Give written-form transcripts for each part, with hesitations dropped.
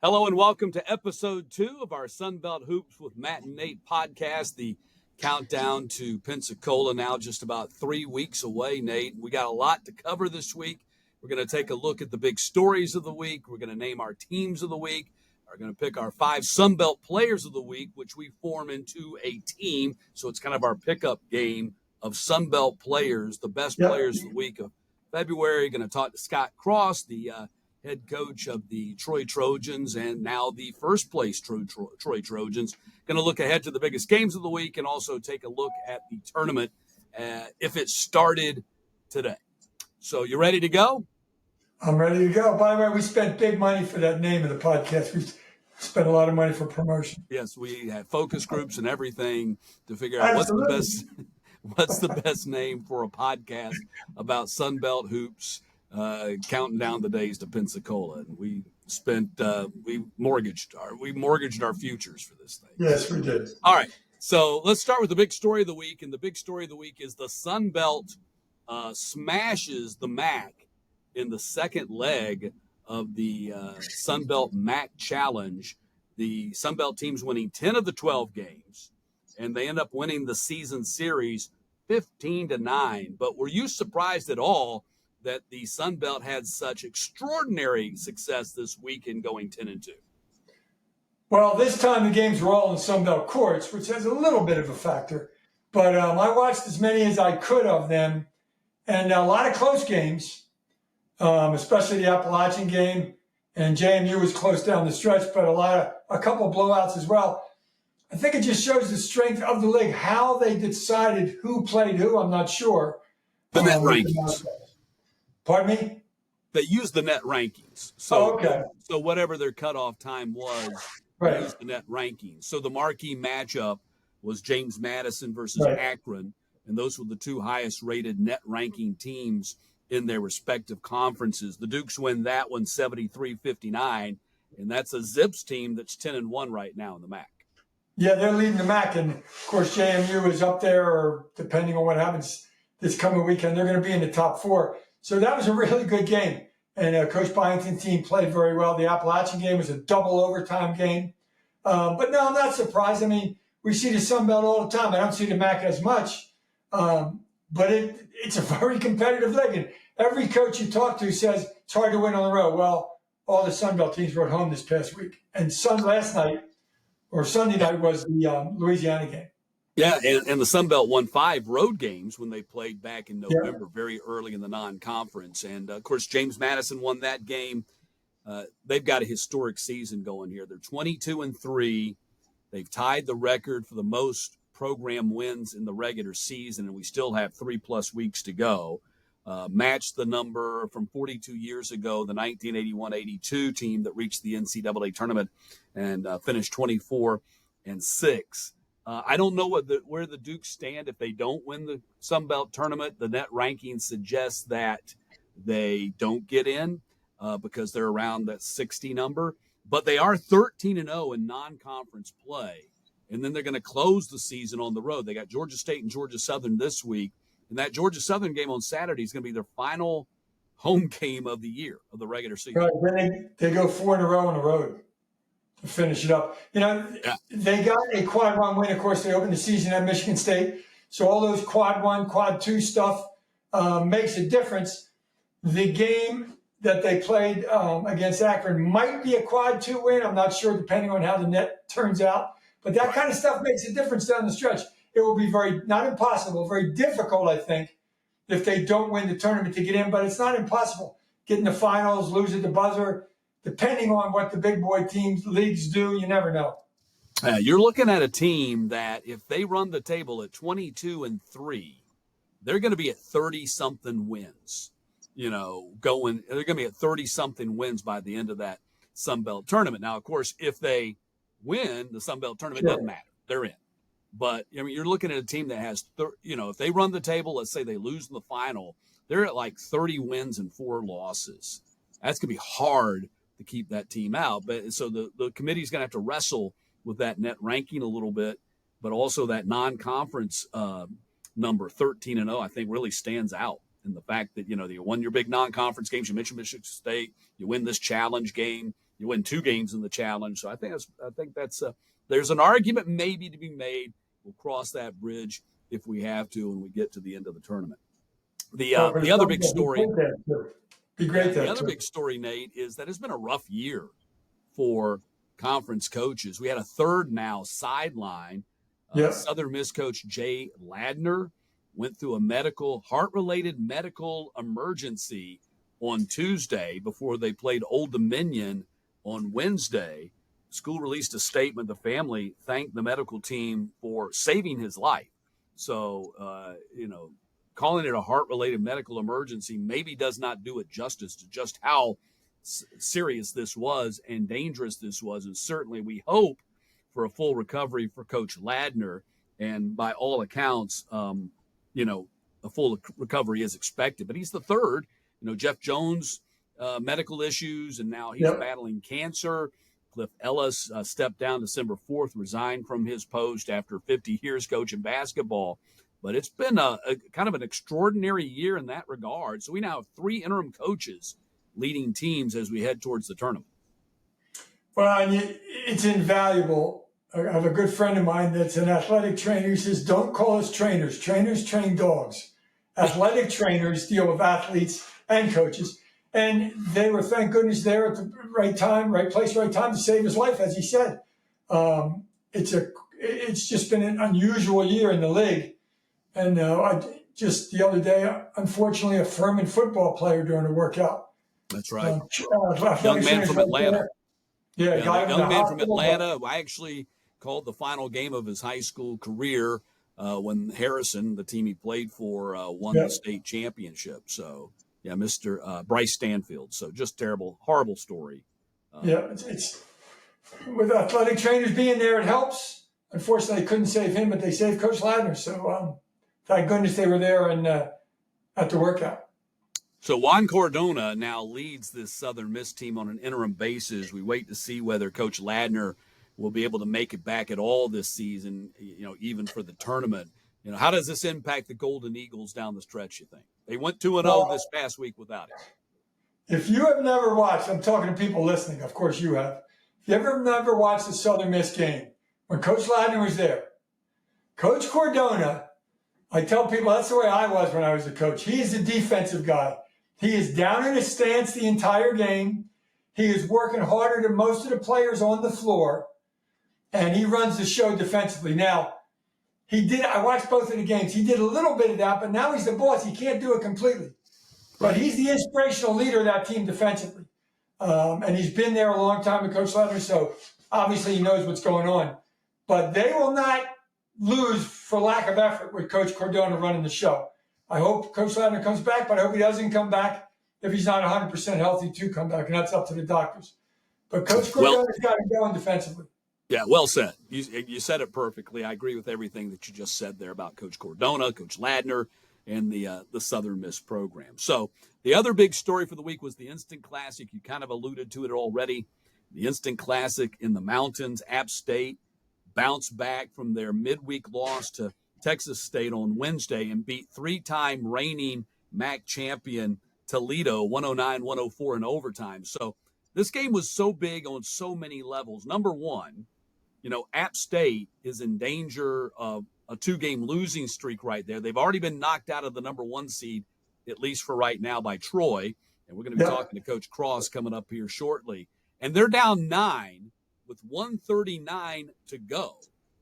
Hello and welcome to episode 2 of our Sun Belt Hoops with Matt and Nate podcast. The countdown to Pensacola now just about 3 weeks away, Nate. We got a lot to cover this week. We're going to take a look at the big stories of the week. We're going to name our teams of the week. We're going to pick our 5 Sun Belt players of the week, which we form into a team. So it's kind of our pickup game of Sun Belt players, the best players of the week of February. Going to talk to Scott Cross, the head coach of the Troy Trojans and now the first place Troy Trojans. Going to look ahead to the biggest games of the week and also take a look at the tournament if it started today. So you ready to go? I'm ready to go. By the way, we spent big money for that name of the podcast. We spent a lot of money for promotion. Yes, we had focus groups and everything to figure out what's the best name for a podcast about Sun Belt hoops. Counting down the days to Pensacola, and we mortgaged our futures for this thing. Yes, we did. All right, so let's start with the big story of the week, and the big story of the week is the Sun Belt smashes the MAC in the second leg of the Sun Belt MAC Challenge. The Sun Belt team's winning 10 of the 12 games, and they end up winning the season series 15-9. But were you surprised at all that the Sun Belt had such extraordinary success this week in going 10-2? Well, this time the games were all in Sun Belt courts, which has a little bit of a factor. But I watched as many as I could of them, and a lot of close games, especially the Appalachian game, and JMU was close down the stretch, but a couple blowouts as well. I think it just shows the strength of the league. How they decided who played who, I'm not sure. The net rankings. Pardon me? They used the net rankings. So, okay. So whatever their cutoff time was, right. They used the net rankings. So the marquee matchup was James Madison versus Akron, and those were the two highest rated net ranking teams in their respective conferences. The Dukes win that one 73-59, and that's a Zips team that's 10-1 right now in the MAC. Yeah, they're leading the MAC, and of course JMU is up there, or depending on what happens this coming weekend, they're going to be in the top 4. So that was a really good game. And Coach Byington's team played very well. The Appalachian game was a double overtime game. But no, I'm not surprised. I mean, we see the Sun Belt all the time. I don't see the MAC as much. But it's a very competitive league. And every coach you talk to says it's hard to win on the road. Well, all the Sun Belt teams were at home this past week. And Sunday night was the Louisiana game. Yeah, and the Sun Belt won 5 road games when they played back in November, very early in the non-conference. And, of course, James Madison won that game. They've got a historic season going here. They're 22-3. They've tied the record for the most program wins in the regular season, and we still have 3+ weeks to go. Matched the number from 42 years ago, the 1981-82 team that reached the NCAA tournament and finished 24-6. I don't know where the Dukes stand if they don't win the Sun Belt tournament. The net ranking suggests that they don't get in because they're around that 60 number. But they are 13-0 in non-conference play. And then they're going to close the season on the road. They got Georgia State and Georgia Southern this week. And that Georgia Southern game on Saturday is going to be their final home game of the year, of the regular season. Right. Then they go 4 in a row on the road to finish it up. They got a quad 1 win. Of course, they opened the season at Michigan State. So all those quad 1, quad 2 stuff makes a difference. The game that they played against Akron might be a quad 2 win. I'm not sure, depending on how the net turns out. But that kind of stuff makes a difference down the stretch. It will be not impossible, very difficult, I think, if they don't win the tournament to get in. But it's not impossible. Get in the finals, lose at the buzzer. Depending on what the big boy teams, leagues do, you never know. You're looking at a team that if they run the table at 22-3, they're going to be at 30-something wins. They're going to be at 30-something wins by the end of that Sun Belt tournament. Now, of course, if they win the Sun Belt tournament, it doesn't matter. They're in. But, you're looking at a team that has, if they run the table, let's say they lose in the final, they're at like 30 wins and 4 losses. That's going to be hard to keep that team out. But so the committee's going to have to wrestle with that net ranking a little bit, but also that non-conference number 13-0, I think really stands out in the fact that, you won your big non-conference games. You mentioned Michigan State. You win this challenge game. You win 2 games in the challenge. So I think that's there's an argument maybe to be made. We'll cross that bridge if we have to when we get to the end of the tournament. The other big story. Be great. The other big story, Nate, is that it's been a rough year for conference coaches. We had a third now sideline. Southern Miss coach Jay Ladner went through a heart-related medical emergency on Tuesday before they played Old Dominion on Wednesday. The school released a statement. The family thanked the medical team for saving his life. So, calling it a heart-related medical emergency maybe does not do it justice to just how serious this was and dangerous this was. And certainly we hope for a full recovery for Coach Ladner. And by all accounts, a full recovery is expected. But he's the third. Jeff Jones, medical issues, and now he's battling cancer. Cliff Ellis stepped down December 4th, resigned from his post after 50 years coaching basketball. But it's been a kind of an extraordinary year in that regard. So we now have 3 interim coaches leading teams as we head towards the tournament. Well, it's invaluable. I have a good friend of mine that's an athletic trainer. He says, don't call us trainers. Trainers train dogs. Athletic trainers deal with athletes and coaches. And they were, thank goodness, there at the right time, right place, right time to save his life, as he said. It's just been an unusual year in the league. And just the other day, unfortunately, a Furman football player during a workout. That's right. Young man from Atlanta. Young man from Atlanta. I actually called the final game of his high school career when Harrison, the team he played for, won the state championship. So, Mr. Bryce Stanfield. So just terrible, horrible story. It's with athletic trainers being there, it helps. Unfortunately, they couldn't save him, but they saved Coach Ladner. So thank goodness they were there and at the workout. So Juan Cardona now leads this Southern Miss team on an interim basis. We wait to see whether Coach Ladner will be able to make it back at all this season, even for the tournament. How does this impact the Golden Eagles down the stretch, you think? They went 2-0 this past week without it. If you have never watched, I'm talking to people listening, of course you have. If you ever never watched the Southern Miss game, when Coach Ladner was there, Coach Cardona, I tell people that's the way I was when I was a coach. He is the defensive guy. He is down in his stance the entire game. He is working harder than most of the players on the floor, and he runs the show defensively. Now, I watched both of the games. He did a little bit of that, but now he's the boss. He can't do it completely. But he's the inspirational leader of that team defensively. And he's been there a long time with Coach Ladner, so obviously he knows what's going on. But they will not lose for lack of effort with Coach Cardona running the show. I hope Coach Ladner comes back, but I hope he doesn't come back if he's not 100% healthy to come back, and that's up to the doctors. But Coach Cardona's got to go on defensively. Yeah, well said. You said it perfectly. I agree with everything that you just said there about Coach Cardona, Coach Ladner, and the Southern Miss program. So the other big story for the week was the Instant Classic. You kind of alluded to it already. The Instant Classic in the mountains. App State bounced back from their midweek loss to Texas State on Wednesday and beat 3-time reigning MAC champion Toledo 109-104 in overtime. So this game was so big on so many levels. Number one, App State is in danger of a 2-game losing streak right there. They've already been knocked out of the number 1 seed, at least for right now, by Troy. And we're going to be talking to Coach Cross coming up here shortly. And they're down 9 with 1:39 to go.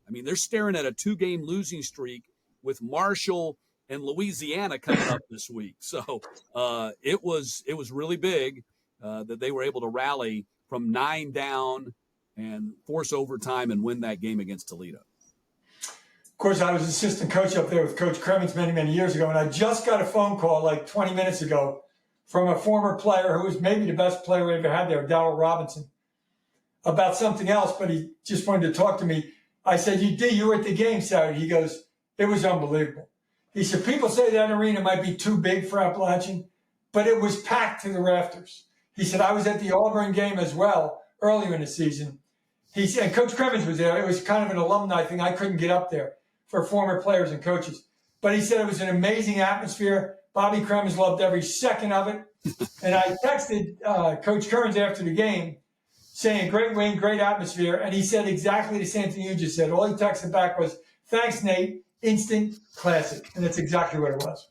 I mean, they're staring at a 2-game losing streak with Marshall and Louisiana coming up this week. So it was really big that they were able to rally from 9 down and force overtime and win that game against Toledo. Of course, I was assistant coach up there with Coach Kremens many, many years ago, and I just got a phone call like 20 minutes ago from a former player who was maybe the best player we ever had there, Darrell Robinson, about something else, but he just wanted to talk to me. I said, you were at the game Saturday. He goes, it was unbelievable. He said, people say that arena might be too big for Appalachian, but it was packed to the rafters. He said, I was at the Auburn game as well earlier in the season. He said, and Coach Kremens was there. It was kind of an alumni thing. I couldn't get up there for former players and coaches. But he said it was an amazing atmosphere. Bobby Kremens loved every second of it. And I texted Coach Kearns after the game saying great win, great atmosphere. And he said exactly the same thing you just said. All he texted back was, thanks, Nate. Instant classic. And that's exactly what it was.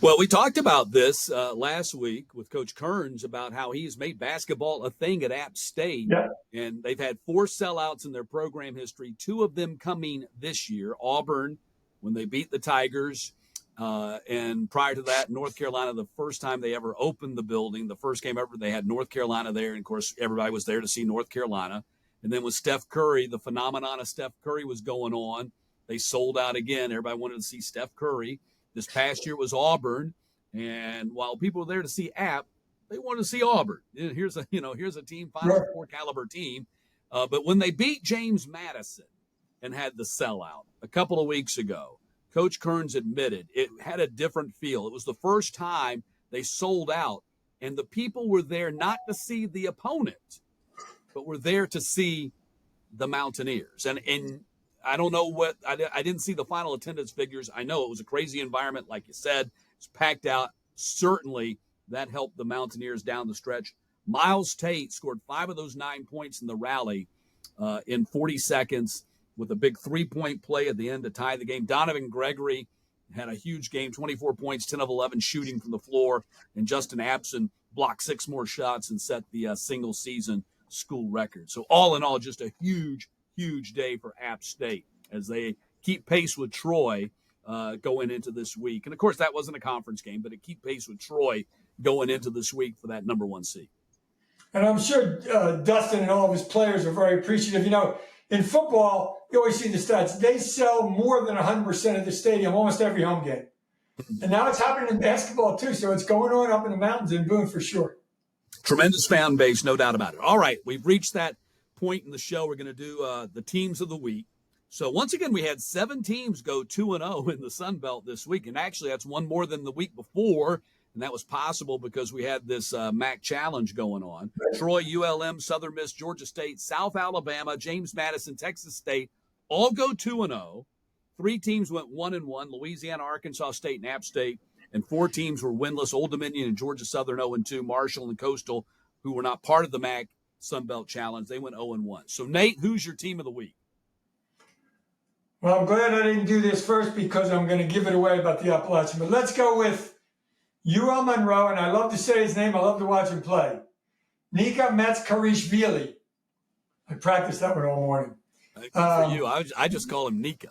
Well, we talked about this last week with Coach Kearns about how he's made basketball a thing at App State. Yeah. And they've had 4 sellouts in their program history, 2 of them coming this year. Auburn, when they beat the Tigers, and prior to that, North Carolina, the first time they ever opened the building, the first game ever, they had North Carolina there. And, of course, everybody was there to see North Carolina. And then with Steph Curry, the phenomenon of Steph Curry was going on. They sold out again. Everybody wanted to see Steph Curry. This past year was Auburn, and while people were there to see App, they wanted to see Auburn. Here's a team, Final Four caliber team. But when they beat James Madison and had the sellout a couple of weeks ago, Coach Kearns admitted it had a different feel. It was the first time they sold out, and the people were there not to see the opponent, but were there to see the Mountaineers. And I don't know what – I didn't see the final attendance figures. I know it was a crazy environment, like you said. It's packed out. Certainly that helped the Mountaineers down the stretch. Miles Tate scored 5 of those 9 points in the rally in 40 seconds with a big 3-point play at the end to tie the game. Donovan Gregory had a huge game, 24 points, 10 of 11 shooting from the floor. And Justin Abson blocked 6 more shots and set the single-season school record. So all in all, just a huge day for App State as they keep pace with Troy going into this week. And, of course, that wasn't a conference game, but it keep pace with Troy going into this week for that number 1 seed. And I'm sure Dustin and all of his players are very appreciative. You know, in football, you always see the stats. They sell more than 100% of the stadium almost every home game. And now it's happening in basketball, too. So it's going on up in the mountains in Boone for sure. Tremendous fan base, no doubt about it. All right, we've reached that point in the show. We're going to do the teams of the week. So once again, we had 7 teams go 2-0 in the Sun Belt this week. And actually, that's one more than the week before. And that was possible because we had this MAC challenge going on. Troy, ULM, Southern Miss, Georgia State, South Alabama, James Madison, Texas State, all go 2-0. 3 teams went 1-1, Louisiana, Arkansas State, and App State. And 4 teams were winless, Old Dominion and Georgia Southern 0-2, Marshall and Coastal, who were not part of the MAC Sun Belt Challenge, they went 0-1. So, Nate, who's your team of the week? Well, I'm glad I didn't do this first because I'm going to give it away about the Appalachian. But let's go with UL Monroe, and I love to say his name. I love to watch him play. Nika Matskarishvili. I practiced that one all morning. For you, I just call him Nika.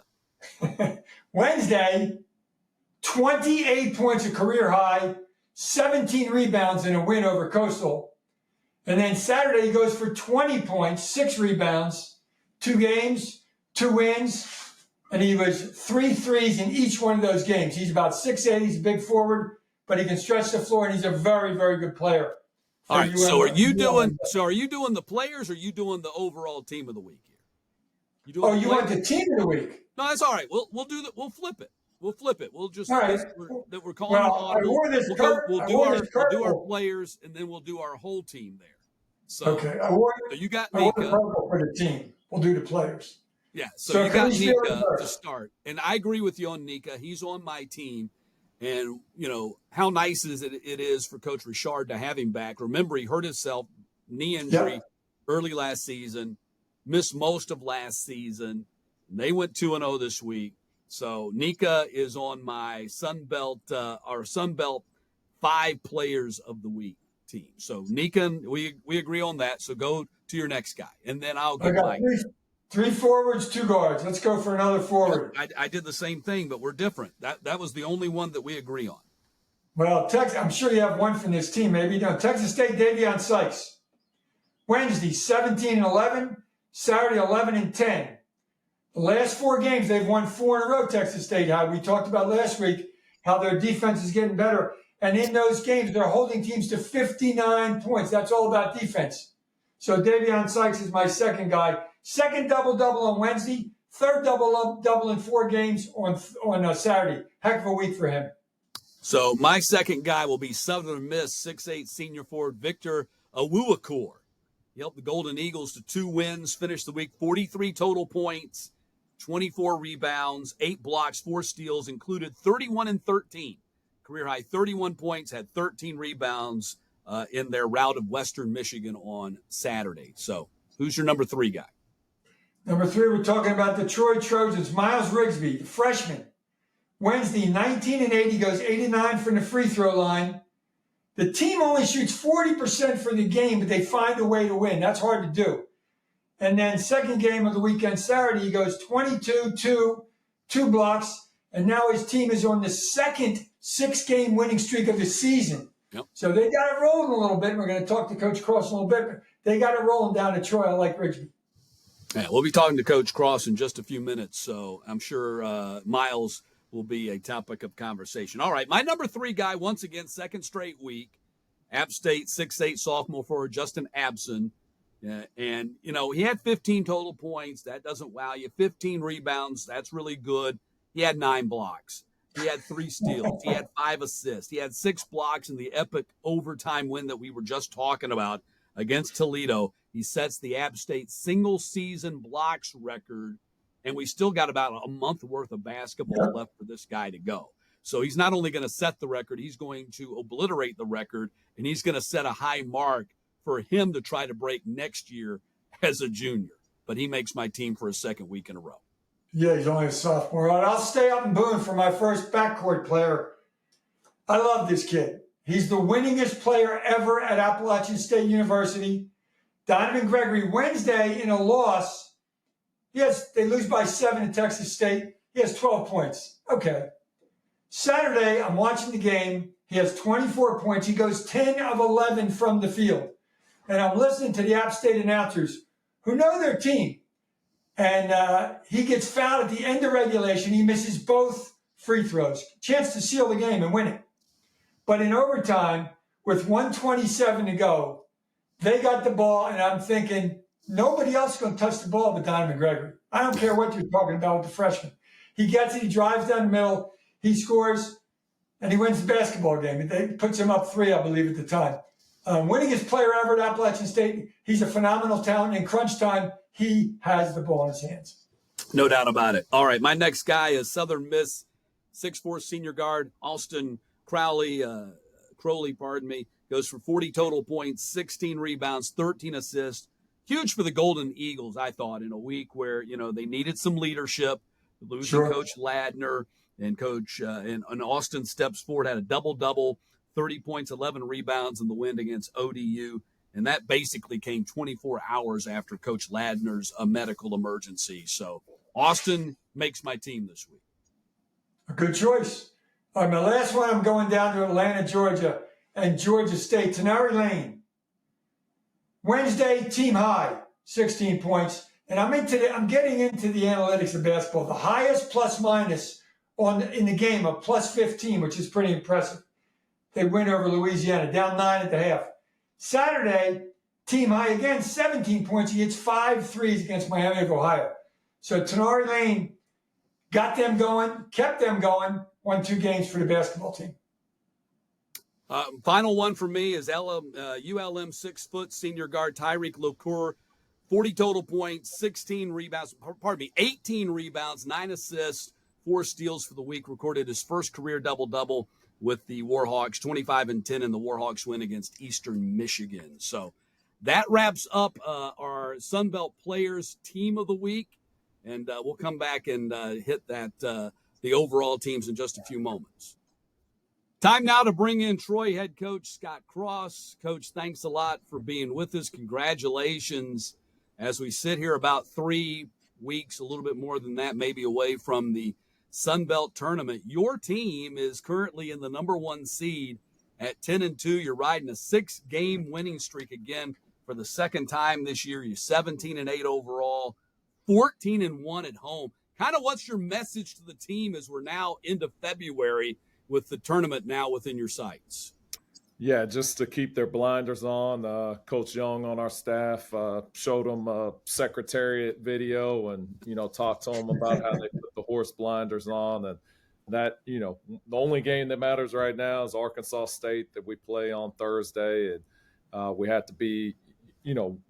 Wednesday, 28 points, a career high, 17 rebounds in a win over Coastal. And then Saturday, he goes for 20 points, 6 rebounds, 2 games, 2 wins, and he was 3 threes in each one of those games. He's about 6'8", he's a big forward, but he can stretch the floor, and he's a very, very good player. All right, so are you doing the players, or are you doing the overall team of the week here? You want the team of the week? No, that's all right. We'll do that. We'll flip it. We'll just all right. We're calling it on. We'll do our players, and then we'll do our whole team there. So, okay. So you got Nika for the team. We'll do the players. Yeah. So you got Nika to start, and I agree with you on Nika. He's on my team, and you know how nice it is for Coach Richard to have him back. Remember, he hurt himself, knee injury, early last season, missed most of last season. They went 2-0 this week. So Nika is on my Sun Belt 5 players of the week team. So Nika, we agree on that. So go to your next guy, and then I'll get my 3 forwards, 2 guards. Let's go for another forward. I did the same thing, but we're different. That was the only one that we agree on. Well, I'm sure you have one from this team. Maybe you don't. Texas State, Davion Sykes. Wednesday, 17-11. Saturday, 11-10. The last 4 games, they've won 4 in a row, Texas State. How we talked about last week, how their defense is getting better. And in those games, they're holding teams to 59 points. That's all about defense. So Davion Sykes is my second guy. Second double-double on Wednesday. Third double-double in 4 games on Saturday. Heck of a week for him. So my second guy will be Southern Miss 6'8" senior forward Victor Awuakor. He helped the Golden Eagles to 2 wins, finished the week 43 total points, 24 rebounds, 8 blocks, 4 steals, included 31 and 13. Career high 31 points, had 13 rebounds in their rout of Western Michigan on Saturday. So Who's your number 3 guy? Number 3, we're talking about the Troy Trojans. Miles Rigsby, the freshman. Wednesday, 19-8. He goes 89 from the free throw line. The team only shoots 40% for the game, but they find a way to win. That's hard to do. And then second game of the weekend, Saturday, he goes 22, 2 blocks. And now his team is on the second 6-game winning streak of the season. Yep. So they got it rolling a little bit. We're going to talk to Coach Cross a little bit. But they got it rolling down at Troy. I like Rigsby. Yeah, we'll be talking to Coach Cross in just a few minutes, so I'm sure Miles will be a topic of conversation. All right, my number 3 guy, once again, second straight week, App State 6'8" sophomore forward Justin Abson. And, you know, he had 15 total points. That doesn't wow you. 15 rebounds. That's really good. He had 9 blocks. He had 3 steals. He had 5 assists. He had 6 blocks in the epic overtime win that we were just talking about against Toledo. He sets the App State single-season blocks record, and we still got about a month worth of basketball left for this guy to go. So he's not only going to set the record, he's going to obliterate the record, and he's going to set a high mark for him to try to break next year as a junior. But he makes my team for a second week in a row. Yeah, he's only a sophomore. All right, I'll stay up in Boone for my first backcourt player. I love this kid. He's the winningest player ever at Appalachian State University. Donovan Gregory, Wednesday in a loss, they lose by 7 to Texas State. He has 12 points. Okay. Saturday, I'm watching the game. He has 24 points. He goes 10 of 11 from the field. And I'm listening to the App State announcers who know their team. And he gets fouled at the end of regulation. He misses both free throws. Chance to seal the game and win it. But in overtime, with 1:27 to go, they got the ball, and I'm thinking, nobody else is going to touch the ball but Donovan Gregory. I don't care what you're talking about with the freshman. He gets it. He drives down the middle. He scores, and he wins the basketball game. It puts him up 3, I believe, at the time. Winningest player ever at Appalachian State. He's a phenomenal talent. In crunch time, he has the ball in his hands. No doubt about it. All right, my next guy is Southern Miss 6'4" senior guard Austin Crowley, goes for 40 total points, 16 rebounds, 13 assists. Huge for the Golden Eagles, I thought, in a week where, you know, they needed some leadership. Losing Coach Ladner and and Austin steps forward, had a double-double, 30 points, 11 rebounds in the win against ODU. And that basically came 24 hours after Coach Ladner's medical emergency. So Austin makes my team this week. A good choice. All right, my last one, I'm going down to Atlanta, Georgia, and Georgia State. Tenari Lane. Wednesday, team high, 16 points. And I'm getting into the analytics of basketball. The highest plus-minus in the game of plus 15, which is pretty impressive. They win over Louisiana, down 9 at the half. Saturday, team high again, 17 points. He hits 5 threes against Miami of Ohio. So Tenari Lane got them going, kept them going, won 2 games for the basketball team. Final one for me is ULM 6' senior guard Tyreek Locour, 40 total points, 18 rebounds, 9 assists, 4 steals for the week, recorded his first career double-double with the Warhawks, 25-10 in the Warhawks win against Eastern Michigan. So that wraps up our Sun Belt Players Team of the Week, and we'll come back and hit that the overall teams in just a few moments. Time now to bring in Troy head coach Scott Cross. Coach, thanks a lot for being with us. Congratulations. As we sit here about 3 weeks, a little bit more than that, maybe away from the Sun Belt tournament, your team is currently in the number 1 seed at 10-2. You're riding a 6-game winning streak again for the second time this year. You're 17-8 overall, 14-1 at home. Kind of what's your message to the team as we're now into February with the tournament now within your sights? Yeah, just to keep their blinders on. Coach Young on our staff showed them a Secretariat video and, talked to them about how they put the horse blinders on. And that, the only game that matters right now is Arkansas State that we play on Thursday. And we have to be,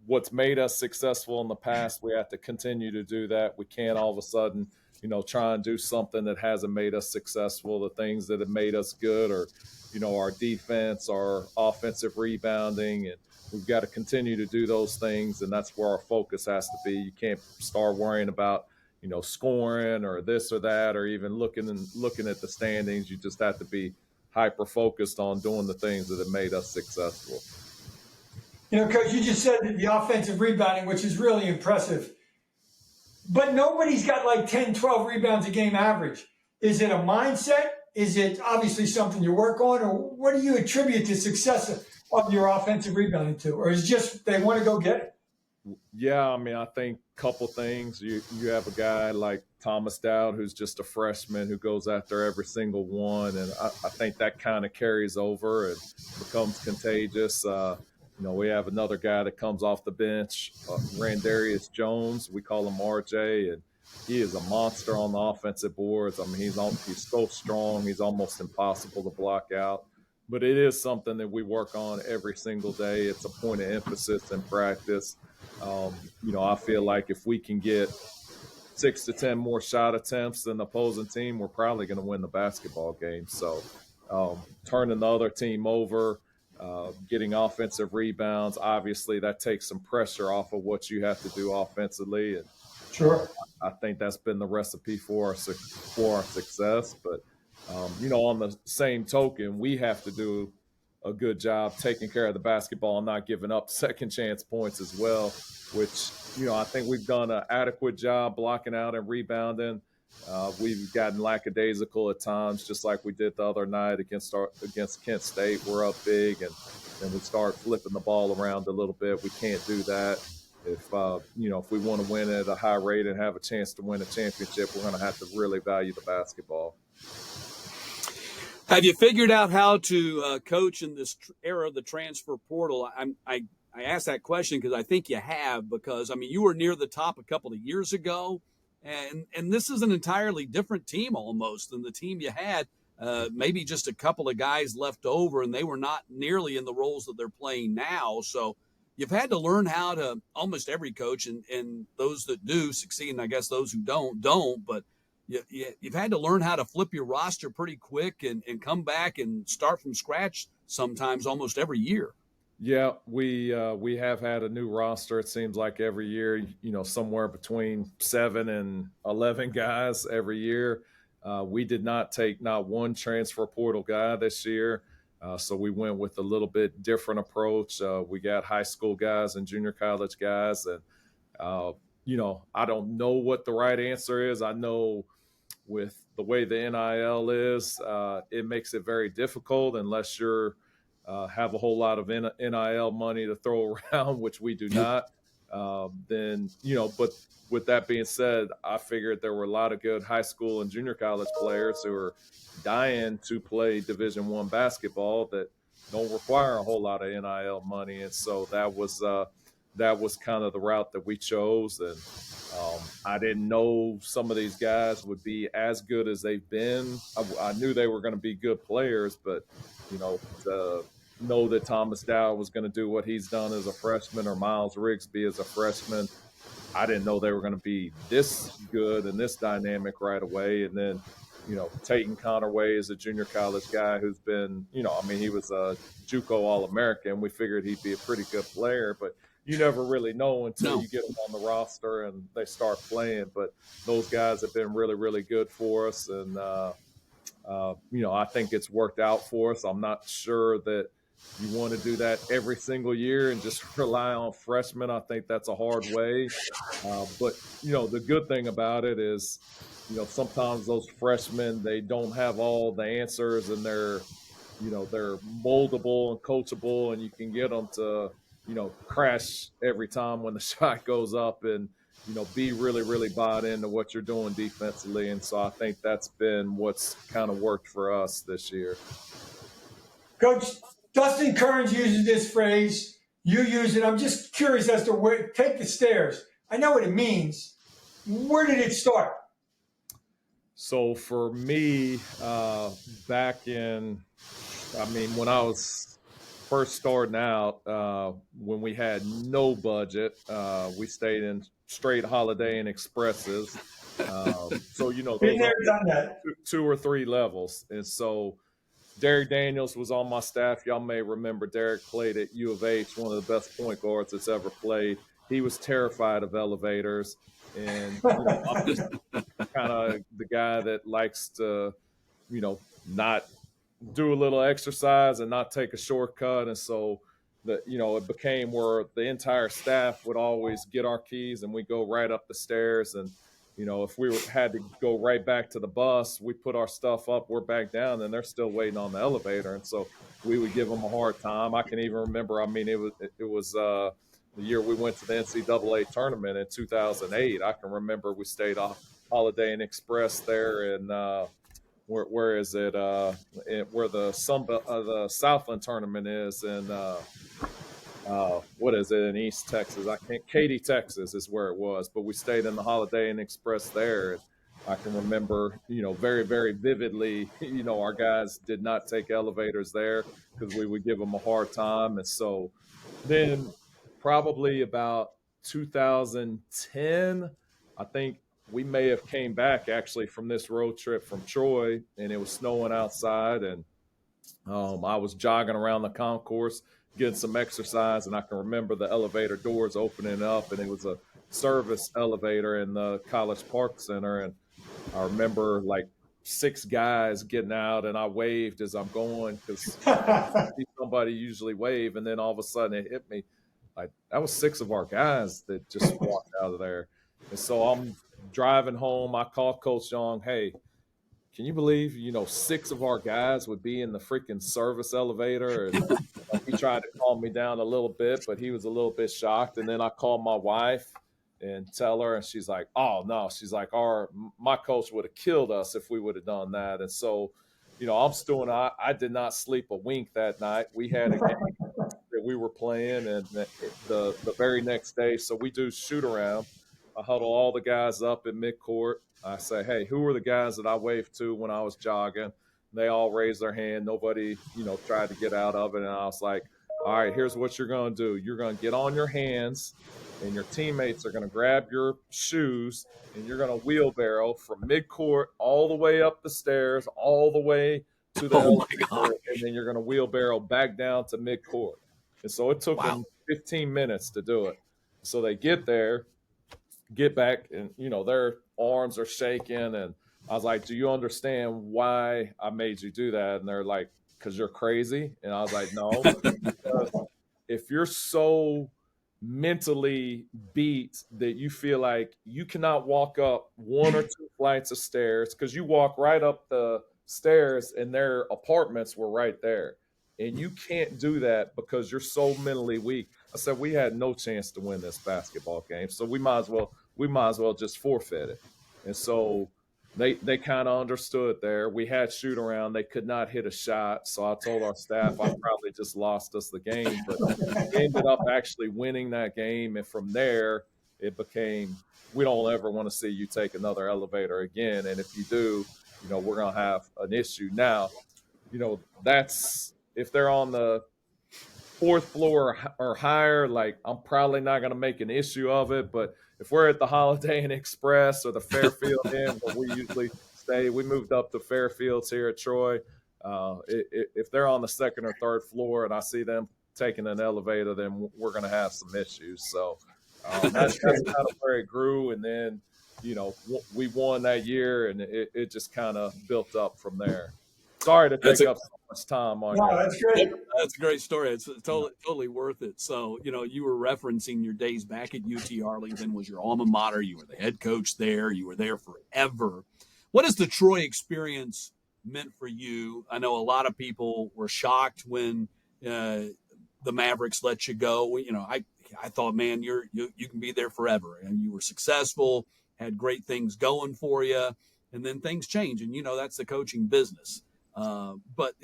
what's made us successful in the past. We have to continue to do that. We can't all of a sudden, try and do something that hasn't made us successful. The things that have made us good are, our defense, our offensive rebounding, and we've got to continue to do those things. And that's where our focus has to be. You can't start worrying about, scoring or this or that, or even looking at the standings. You just have to be hyper focused on doing the things that have made us successful. Coach, you just said that the offensive rebounding, which is really impressive, but nobody's got like 10, 12 rebounds a game average. Is it a mindset? Is it obviously something you work on? Or what do you attribute the success of your offensive rebounding to? Or is it just they want to go get it? Yeah, I think a couple things. You have a guy like Thomas Dowd, who's just a freshman, who goes after every single one. And I think that kind of carries over and becomes contagious. We have another guy that comes off the bench, Randarius Jones. We call him RJ, and he is a monster on the offensive boards. He's so strong. He's almost impossible to block out. But it is something that we work on every single day. It's a point of emphasis in practice. I feel like if we can get 6 to 10 more shot attempts than the opposing team, we're probably going to win the basketball game. So turning the other team over, getting offensive rebounds, obviously that takes some pressure off of what you have to do offensively. And sure, I think that's been the recipe for our success. But, on the same token, we have to do a good job taking care of the basketball and not giving up second chance points as well, which, I think we've done an adequate job blocking out and rebounding. We've gotten lackadaisical at times, just like we did the other night against Kent State. We're up big, and then we start flipping the ball around a little bit. We can't do that. If we want to win at a high rate and have a chance to win a championship, we're going to have to really value the basketball. Have you figured out how to coach in this era of the transfer portal? I asked that question because I think you have, because, you were near the top a couple of years ago, and this is an entirely different team almost than the team you had. Maybe just a couple of guys left over, and they were not nearly in the roles that they're playing now. So you've had to learn how to, almost every coach, and those that do succeed, and I guess those who don't, but you've had to learn how to flip your roster pretty quick and come back and start from scratch sometimes almost every year. Yeah, we have had a new roster. It seems like every year, somewhere between 7 and 11 guys every year. We did not take not one transfer portal guy this year. So we went with a little bit different approach. We got high school guys and junior college guys. And, I don't know what the right answer is. I know with the way the NIL is, it makes it very difficult unless you're have a whole lot of NIL money to throw around, which we do not. Then, but with that being said, I figured there were a lot of good high school and junior college players who are dying to play Division I basketball that don't require a whole lot of NIL money. And so that was kind of the route that we chose. And I didn't know some of these guys would be as good as they've been. I knew they were going to be good players, but, to know that Thomas Dowd was going to do what he's done as a freshman, or Miles Rigsby as a freshman, I didn't know they were going to be this good and this dynamic right away. And then, Tayton Connerway is a junior college guy who's been, he was a JUCO All-American. We figured he'd be a pretty good player, but you never really know until you get them on the roster and they start playing. But those guys have been really, really good for us. And, I think it's worked out for us. I'm not sure that you want to do that every single year and just rely on freshmen. I think that's a hard way. But, the good thing about it is, sometimes those freshmen, they don't have all the answers, and they're moldable and coachable, and you can get them to, crash every time when the shot goes up and, be really, really bought into what you're doing defensively. And so I think that's been what's kind of worked for us this year. Coach, Dustin Kearns uses this phrase. You use it. I'm just curious as to where, take the stairs. I know what it means. Where did it start? So for me, back in, when I was first starting out, when we had no budget, we stayed in straight Holiday Inn Expresses. So, Been those are there, done that. two or three levels. And so Derek Daniels was on my staff. Y'all may remember Derek played at U of H, one of the best point guards that's ever played. He was terrified of elevators. And, I'm just kind of the guy that likes to, not do a little exercise and not take a shortcut. And so it became where the entire staff would always get our keys and we go right up the stairs. And, if we had to go right back to the bus, we put our stuff up, we're back down, and they're still waiting on the elevator. And so we would give them a hard time. I can even remember, it was the year we went to the NCAA tournament in 2008. I can remember we stayed off Holiday Inn Express there in where is it? Where the the Southland tournament is, and what is it in East Texas? Katy, Texas is where it was. But we stayed in the Holiday Inn Express there. And I can remember, very, very vividly, our guys did not take elevators there because we would give them a hard time. And so then probably about 2010, I think we may have came back actually from this road trip from Troy, and it was snowing outside, and I was jogging around the concourse getting some exercise, and I can remember the elevator doors opening up, and it was a service elevator in the College Park Center, and I remember like 6 guys getting out, and I waved as I'm going because somebody usually wave, and then all of a sudden it hit me like that was 6 of our guys that just walked out of there. And so I'm driving home. I call Coach Young, hey, can you believe, 6 of our guys would be in the freaking service elevator? And he tried to calm me down a little bit, but he was a little bit shocked. And then I called my wife and tell her, and she's like, oh, no. She's like, my coach would have killed us if we would have done that. And so, I'm still, I did not sleep a wink that night. We had a game that we were playing, and the very next day, so we do shoot around. I huddle all the guys up in midcourt. I say, hey, who were the guys that I waved to when I was jogging? They all raised their hand. Nobody, tried to get out of it. And I was like, all right, here's what you're going to do. You're going to get on your hands, and your teammates are going to grab your shoes, and you're going to wheelbarrow from midcourt all the way up the stairs, all the way to the elevator, and then you're going to wheelbarrow back down to midcourt. And so it took them 15 minutes to do it. So they get there, get back, and their arms are shaking, and I was like, do you understand why I made you do that? And they're like, because you're crazy. And I was like, no, because if you're so mentally beat that you feel like you cannot walk up 1 or 2 flights of stairs, because you walk right up the stairs and their apartments were right there, and you can't do that because you're so mentally weak. I said, we had no chance to win this basketball game, so we might as well just forfeit it. And so they kind of understood there. We had shoot around. They could not hit a shot. So I told our staff, I probably just lost us the game. But we ended up actually winning that game. And from there, it became, we don't ever want to see you take another elevator again. And if you do, we're going to have an issue. Now, that's if they're on the 4th floor or higher, like I'm probably not going to make an issue of it. But if we're at the Holiday Inn Express or the Fairfield Inn where we usually stay, we moved up to Fairfields here at Troy. If they're on the 2nd or 3rd floor and I see them taking an elevator, then we're going to have some issues. So that's kind of where it grew. And then, we won that year, and it just kind of built up from there. Sorry to take up so much time on No, that's great. That's a great story. It's totally worth it. So, you were referencing your days back at UT Arlington was your alma mater. You were the head coach there. You were there forever. What has the Troy experience meant for you? I know a lot of people were shocked when the Mavericks let you go. I thought, man, you can be there forever. And you were successful, had great things going for you, and then things change. And, that's the coaching business. But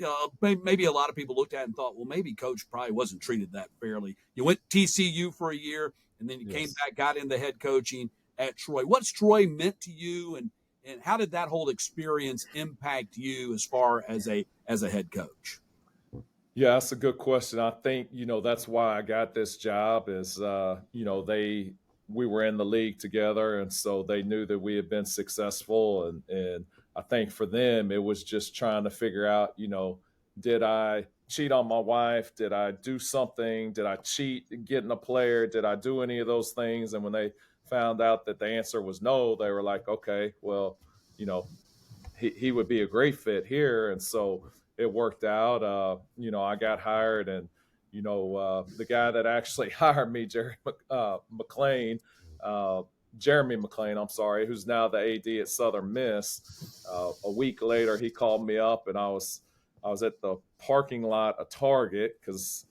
maybe a lot of people looked at it and thought, well, maybe Coach probably wasn't treated that fairly. You went TCU for a year, and then you came back, got into head coaching at Troy. What's Troy meant to you, and how did that whole experience impact you as far as a head coach? Yeah, that's a good question. I think, that's why I got this job is, they we were in the league together, and so they knew that we had been successful. And I think for them, it was just trying to figure out, did I cheat on my wife? Did I do something? Did I cheat getting a player? Did I do any of those things? And when they found out that the answer was no, they were like, okay, well, he would be a great fit here. And so it worked out. I got hired, and the guy that actually hired me, Jeremy McLean, I'm sorry, who's now the AD at Southern Miss. A week later, he called me up, and I was at the parking lot of Target because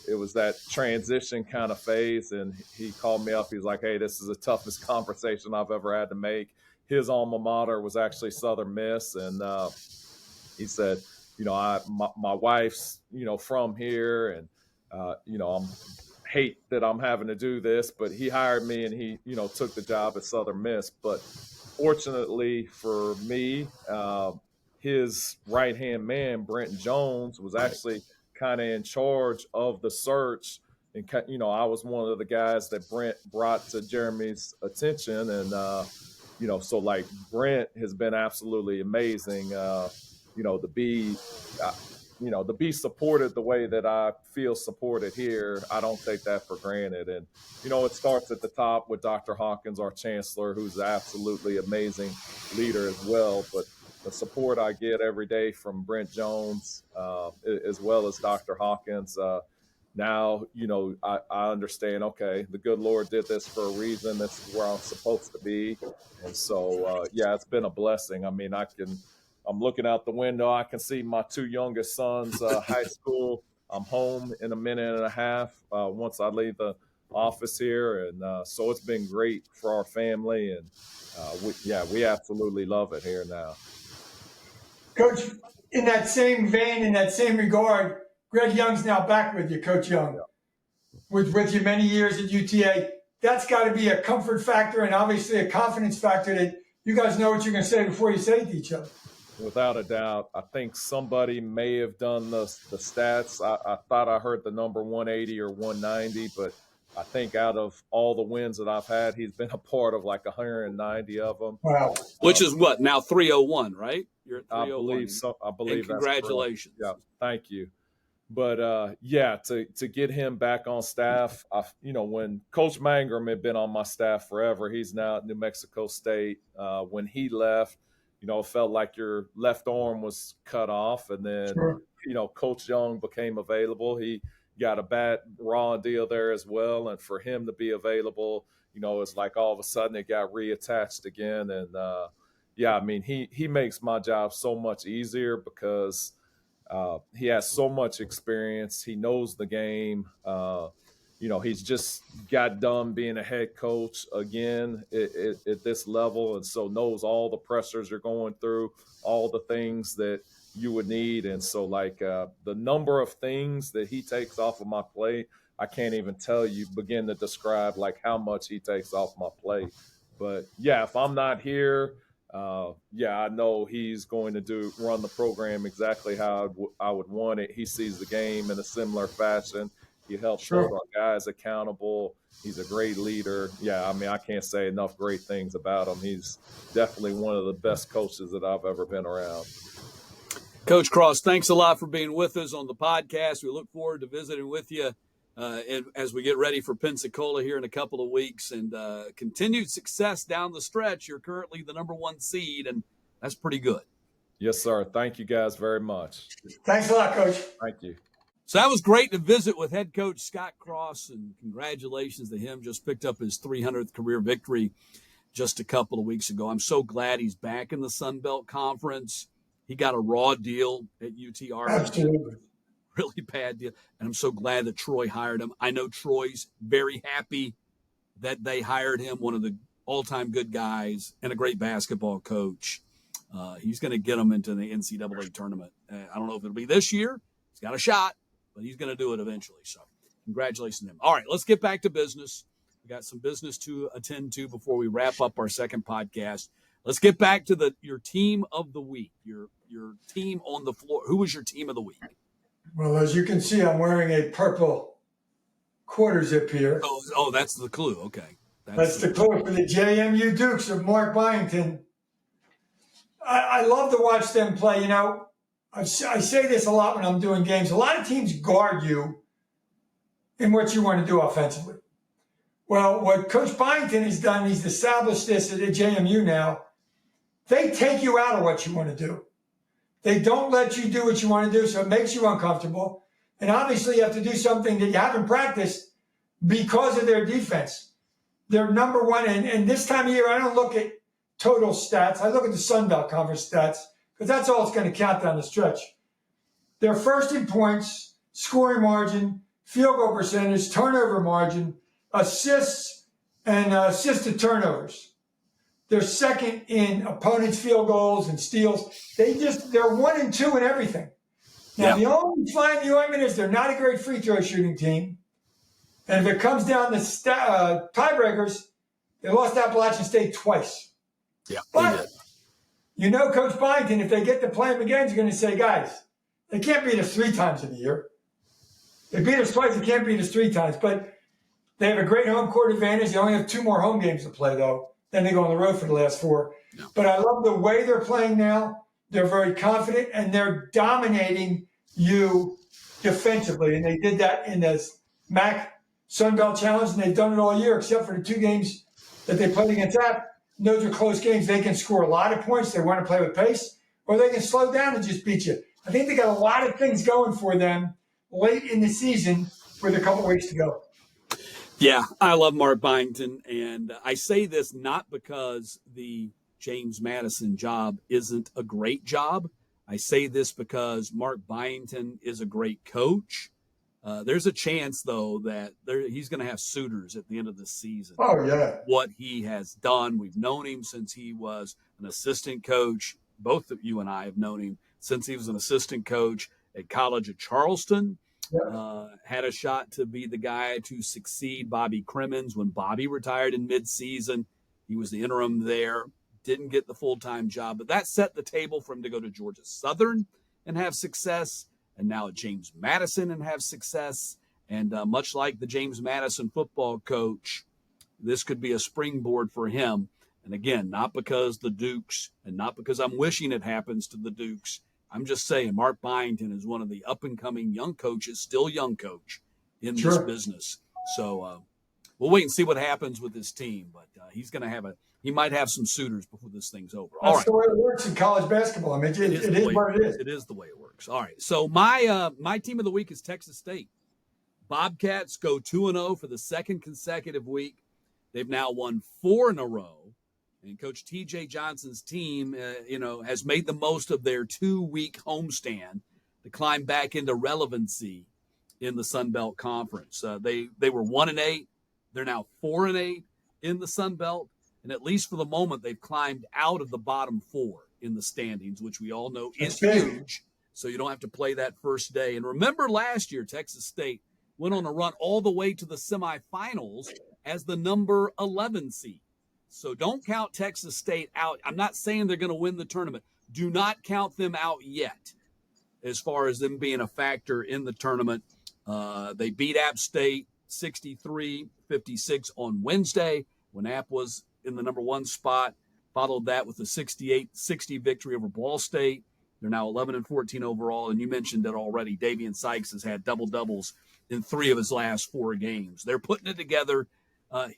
it was that transition kind of phase. And he called me up. He's like, hey, this is the toughest conversation I've ever had to make. His alma mater was actually Southern Miss. And he said, my wife's, from here. And, I'm hate that I'm having to do this, but he hired me, and he, took the job at Southern Miss. But fortunately for me, his right-hand man, Brent Jones, was actually kind of in charge of the search. And, I was one of the guys that Brent brought to Jeremy's attention. And, so like Brent has been absolutely amazing, to be supported the way that I feel supported here. I don't take that for granted. And, it starts at the top with Dr. Hawkins, our chancellor, who's an absolutely amazing leader as well. But the support I get every day from Brent Jones, as well as Dr. Hawkins, now, I understand, okay, the good Lord did this for a reason. This is where I'm supposed to be. And so, it's been a blessing. I mean, I'm looking out the window. I can see my two youngest sons, high school. I'm home in a minute and a half once I leave the office here. And so it's been great for our family. And we absolutely love it here now. Coach, in that same vein, in that same regard, Greg Young's now back with you, Coach Young, with you many years at UTA. That's got to be a comfort factor and obviously a confidence factor that you guys know what you're going to say before you say it to each other. Without a doubt. I think somebody may have done the stats. I thought I heard the number 180 or 190, but I think out of all the wins that I've had, he's been a part of like 190 of them. Wow. Which is what, now 301, right? You're at 301. I believe so. I believe and congratulations. That's correct. Yeah, thank you. But to get him back on staff, when Coach Mangrum had been on my staff forever, he's now at New Mexico State. When he left, it felt like your left arm was cut off, and then Sure. Coach Young became available. He got a bad raw deal there as well, and for him to be available, it's like all of a sudden it got reattached again. And he makes my job so much easier because he has so much experience. He knows the game. He's just got done being a head coach again at this level, and so knows all the pressures you're going through, all the things that you would need. And so the number of things that he takes off of my plate, I can't even begin to describe like how much he takes off my plate. But if I'm not here, I know he's going to run the program exactly how I would want it. He sees the game in a similar fashion. He helps hold our guys accountable. He's a great leader. I can't say enough great things about him. He's definitely one of the best coaches that I've ever been around. Coach Cross, thanks a lot for being with us on the podcast. We look forward to visiting with you as we get ready for Pensacola here in a couple of weeks, and continued success down the stretch. You're currently the number 1 seed, and that's pretty good. Yes, sir. Thank you guys very much. Thanks a lot, Coach. Thank you. So that was great to visit with head coach Scott Cross, and congratulations to him. Just picked up his 300th career victory just a couple of weeks ago. I'm so glad he's back in the Sun Belt Conference. He got a raw deal at UTR. Absolutely. Really bad deal. And I'm so glad that Troy hired him. I know Troy's very happy that they hired him, one of the all-time good guys and a great basketball coach. He's going to get them into the NCAA tournament. I don't know if it'll be this year. He's got a shot, but he's going to do it eventually. So congratulations to him. All right, let's get back to business. We got some business to attend to before we wrap up our second podcast. Let's get back to your team of the week, your team on the floor. Who was your team of the week? Well, as you can see, I'm wearing a purple quarter zip here. Oh, that's the clue. Okay. That's the clue for the JMU Dukes of Mark Byington. I love to watch them play. You know, I say this a lot when I'm doing games. A lot of teams guard you in what you want to do offensively. Well, what Coach Byington has done, he's established this at JMU now. They take you out of what you want to do. They don't let you do what you want to do, so it makes you uncomfortable. And obviously, you have to do something that you haven't practiced because of their defense. They're number one. And this time of year, I don't look at total stats. I look at the Sun Belt Conference stats because that's all it's going to count down the stretch. They're first in points, scoring margin, field goal percentage, turnover margin, assists, and assisted turnovers. They're second in opponents' field goals and steals. They're 1 and 2 in everything. Now, the only fly in the ointment is they're not a great free throw shooting team. And if it comes down to tiebreakers, they lost Appalachian State twice. Yeah, but you know, Coach Byington, if they get to play him again, he's going to say, guys, they can't beat us 3 times in a year. They beat us twice, they can't beat us 3 times. But they have a great home court advantage. They only have 2 more home games to play, though. Then they go on the road for the last 4. Yeah. But I love the way they're playing now. They're very confident, and they're dominating you defensively. And they did that in the MAC Sun Belt Challenge, and they've done it all year, except for the 2 games that they played against that. Those are close games. They can score a lot of points. They want to play with pace, or they can slow down and just beat you. I think they got a lot of things going for them late in the season with a couple weeks to go. Yeah, I love Mark Byington, and I say this not because the James Madison job isn't a great job. I say this because Mark Byington is a great coach. There's a chance, though, that he's going to have suitors at the end of the season. Oh, yeah. What he has done. We've known him since he was an assistant coach. Both of you and I have known him since he was an assistant coach at College of Charleston. Yeah. Had a shot to be the guy to succeed Bobby Crimmins when Bobby retired in midseason. He was the interim there. Didn't get the full-time job, but that set the table for him to go to Georgia Southern and have success. And now at James Madison and have success. And much like the James Madison football coach, this could be a springboard for him. And again, not because the Dukes and not because I'm wishing it happens to the Dukes. I'm just saying Mark Byington is one of the up-and-coming young coaches, still young coach in this business. So we'll wait and see what happens with his team. But he's going to he might have some suitors before this thing's over. That's the way it works in college basketball. I mean, it is what it is. It is the way it works. All right. So my team of the week is Texas State. Bobcats go 2-0 for the second consecutive week. They've now won 4 in a row. And Coach T.J. Johnson's team, has made the most of their 2-week homestand to climb back into relevancy in the Sun Belt Conference. They were 1-8. They're now 4-8 in the Sun Belt. And at least for the moment, they've climbed out of the bottom 4 in the standings, which we all know is huge. So you don't have to play that first day. And remember last year, Texas State went on a run all the way to the semifinals as the number 11 seed. So don't count Texas State out. I'm not saying they're going to win the tournament. Do not count them out yet as far as them being a factor in the tournament. They beat App State 63-56 on Wednesday when App was in the number 1 spot, followed that with a 68-60 victory over Ball State. They're now 11-14 overall, and you mentioned it already. Davian Sykes has had double-doubles in 3 of his last 4 games. They're putting it together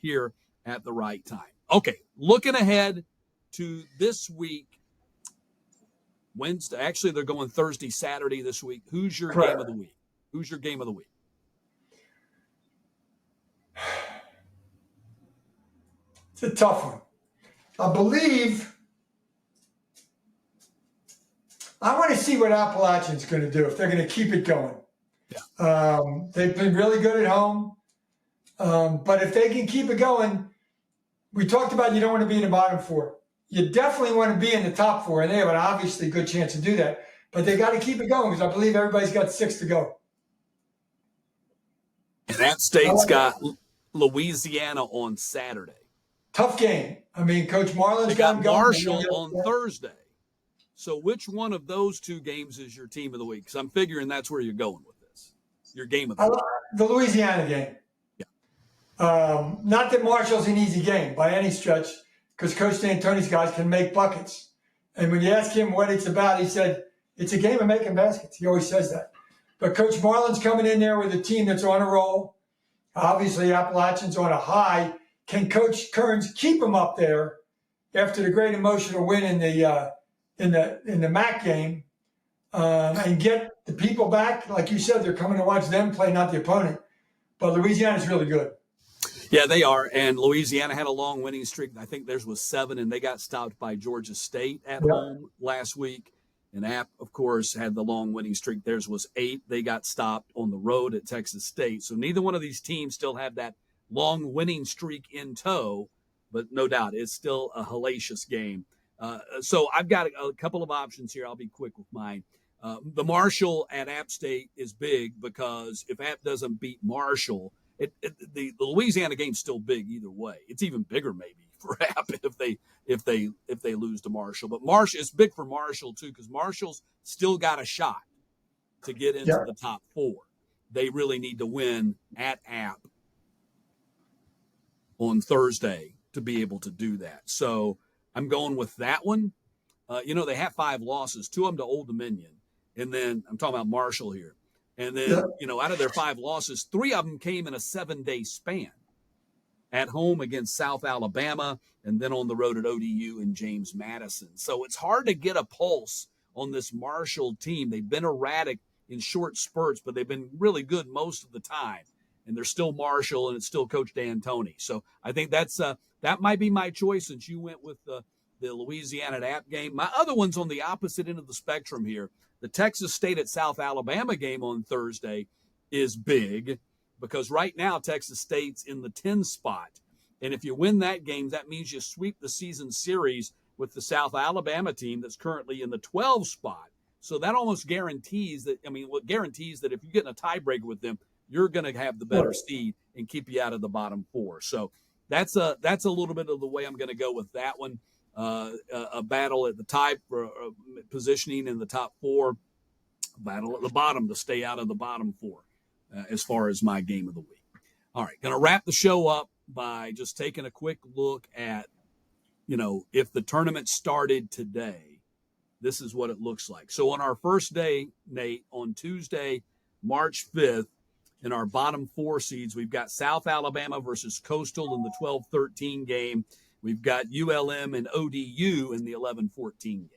here at the right time. Okay, looking ahead to this week, Wednesday. Actually, they're going Thursday, Saturday this week. Who's your game of the week? Who's your game of the week? It's a tough one. I want to see what Appalachian's going to do, if they're going to keep it going. Yeah. They've been really good at home. But if they can keep it going, we talked about you don't want to be in the bottom 4. You definitely want to be in the top 4, and they have an obviously good chance to do that. But they got to keep it going because I believe everybody's got 6 to go. And App State's got Louisiana on Saturday. Tough game. I mean, Coach Marlin's got Marshall on Thursday. So which one of those 2 games is your team of the week? Because I'm figuring that's where you're going with this. Your game of the week. The Louisiana game. Yeah. Not that Marshall's an easy game by any stretch, because Coach D'Antoni's guys can make buckets. And when you ask him what it's about, he said, it's a game of making baskets. He always says that. But Coach Marlin's coming in there with a team that's on a roll. Obviously, Appalachian's on a high. Can Coach Kearns keep them up there after the great emotional win in the MAC game, and get the people back? Like you said, they're coming to watch them play, not the opponent. But Louisiana's really good. Yeah, they are. And Louisiana had a long winning streak. I think theirs was 7, and they got stopped by Georgia State at home last week. And App, of course, had the long winning streak. Theirs was 8. They got stopped on the road at Texas State. So neither one of these teams still have that long winning streak in tow, but no doubt it's still a hellacious game. So I've got a couple of options here. I'll be quick with mine. The Marshall at App State is big because if App doesn't beat Marshall, the Louisiana game's still big either way. It's even bigger maybe for App if they lose to Marshall. But Marshall, it's big for Marshall too, because Marshall's still got a shot to get into the top 4. They really need to win at App on Thursday to be able to do that. So I'm going with that one. They have 5 losses, 2 of them to Old Dominion. And then I'm talking about Marshall here. And then, out of their 5 losses, 3 of them came in a 7-day span. At home against South Alabama, and then on the road at ODU and James Madison. So it's hard to get a pulse on this Marshall team. They've been erratic in short spurts, but they've been really good most of the time. And they're still Marshall, and it's still Coach D'Antoni. So I think that might be my choice since you went with the Louisiana at App game. My other one's on the opposite end of the spectrum here. The Texas State at South Alabama game on Thursday is big, because right now Texas State's in the 10 spot. And if you win that game, that means you sweep the season series with the South Alabama team that's currently in the 12 spot. So that almost guarantees that, if you get in a tiebreaker with them, you're going to have the better seed and keep you out of the bottom 4. So that's a little bit of the way I'm going to go with that one. A battle at the tie for positioning in the top 4, battle at the bottom to stay out of the bottom 4. As far as my game of the week. All right, going to wrap the show up by just taking a quick look at, if the tournament started today, this is what it looks like. So on our first day, Nate, on Tuesday, March 5th, in our bottom 4 seeds, we've got South Alabama versus Coastal in the 12-13 game. We've got ULM and ODU in the 11-14 game.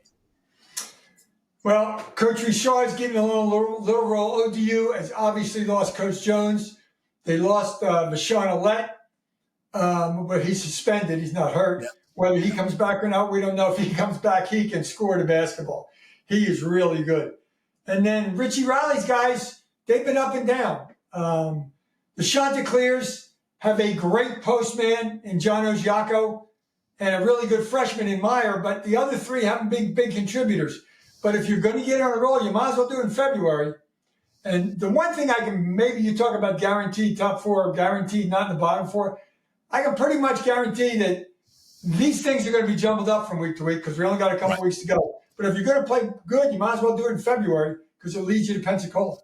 Well, Coach Richard's getting a little roll. ODU has obviously lost Coach Jones. They lost Michon Alette, but he's suspended. He's not hurt. Yep. Whether he comes back or not, we don't know. If he comes back, he can score the basketball. He is really good. And then Richie Riley's guys, they've been up and down. The Chanticleers have a great postman in John Ogiaco and a really good freshman in Meyer, but the other 3 haven't been big contributors. But if you're going to get on a roll, you might as well do it in February. And the one thing maybe you talk about guaranteed top 4, guaranteed not in the bottom 4. I can pretty much guarantee that these things are going to be jumbled up from week to week because we only got a couple weeks to go. But if you're going to play good, you might as well do it in February because it leads you to Pensacola.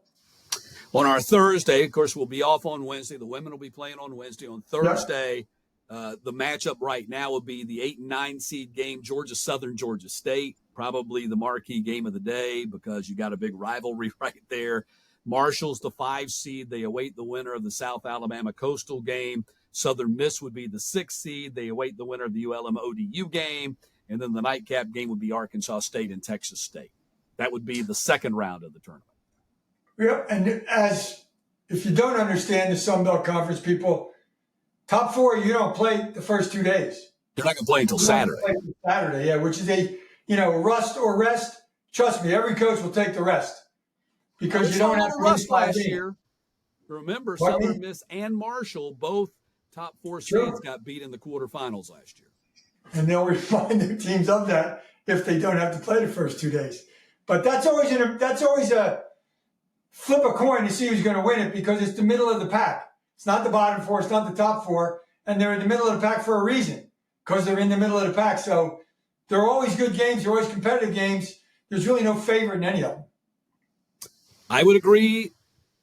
On our Thursday, of course, we'll be off on Wednesday. The women will be playing on Wednesday. On Thursday, the matchup right now would be the 8 and 9 seed game, Georgia Southern, Georgia State. Probably the marquee game of the day because you got a big rivalry right there. Marshall's the 5 seed. They await the winner of the South Alabama Coastal game. Southern Miss would be the 6 seed. They await the winner of the ULM ODU game. And then the nightcap game would be Arkansas State and Texas State. That would be the second round of the tournament. Yeah, and if you don't understand the Sun Belt Conference, people, top 4, you don't play the first 2 days. You're not going to play until Saturday. Yeah, which is rust or rest. Trust me, every coach will take the rest because you don't have to rust last year. Remember, Southern Miss and Marshall, both top 4 seeds, got beat in the quarterfinals last year. And they'll remind their teams of that if they don't have to play the first 2 days. But that's always a flip a coin to see who's going to win it because it's the middle of the pack. It's not the bottom 4, it's not the top 4, and they're in the middle of the pack for a reason because they're in the middle of the pack. So there are always good games. There are always competitive games. There's really no favorite in any of them. I would agree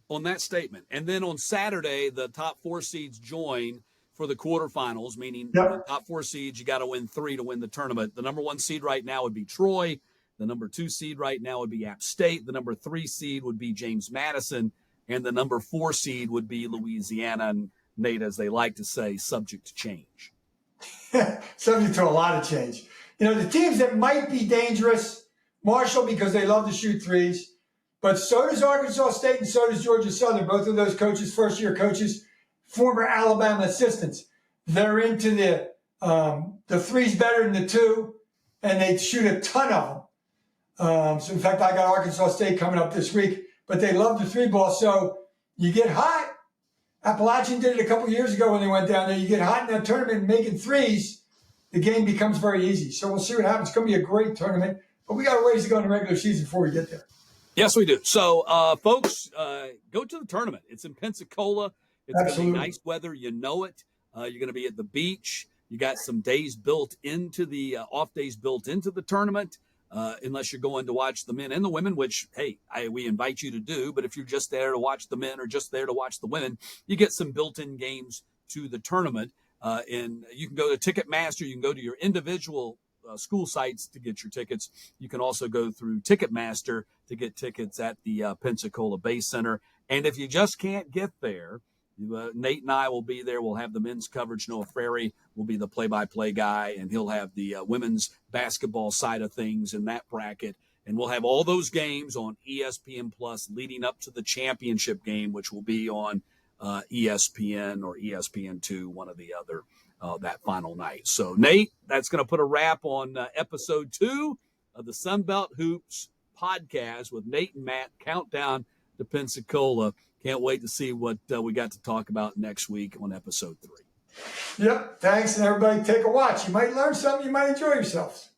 on that statement. And then on Saturday, the top 4 seeds join for the quarterfinals, meaning the top 4 seeds, you got to win 3 to win the tournament. The number 1 seed right now would be Troy. The number 2 seed right now would be App State. The number 3 seed would be James Madison. And the number 4 seed would be Louisiana. And Nate, as they like to say, subject to change. Subject to a lot of change. The teams that might be dangerous, Marshall, because they love to shoot threes. But so does Arkansas State and so does Georgia Southern. Both of those coaches, first-year coaches, former Alabama assistants. They're into the threes better than the 2, and they shoot a ton of them. So, in fact, I got Arkansas State coming up this week, but they love the 3 ball. So you get hot. Appalachian did it a couple years ago when they went down there. You get hot in that tournament making threes, the game becomes very easy. So we'll see what happens. It's going to be a great tournament, but we got a ways to go in the regular season before we get there. Yes, we do. So, folks, go to the tournament. It's in Pensacola. It's going to be nice weather. You know it. You're going to be at the beach. You got some days built into the off days built into the tournament, unless you're going to watch the men and the women, which, hey, we invite you to do. But if you're just there to watch the men or just there to watch the women, you get some built-in games to the tournament. And you can go to Ticketmaster. You can go to your individual school sites to get your tickets. You can also go through Ticketmaster to get tickets at the Pensacola Bay Center. And if you just can't get there, Nate and I will be there. We'll have the men's coverage. Noah Frary will be the play-by-play guy, and he'll have the women's basketball side of things in that bracket. And we'll have all those games on ESPN Plus leading up to the championship game, which will be on ESPN or ESPN2, one or the other, that final night. So, Nate, that's going to put a wrap on episode 2 of the Sun Belt Hoops podcast with Nate and Matt. Countdown to Pensacola. Can't wait to see what we got to talk about next week on episode 3. Yep. Thanks, and everybody take a watch. You might learn something. You might enjoy yourselves.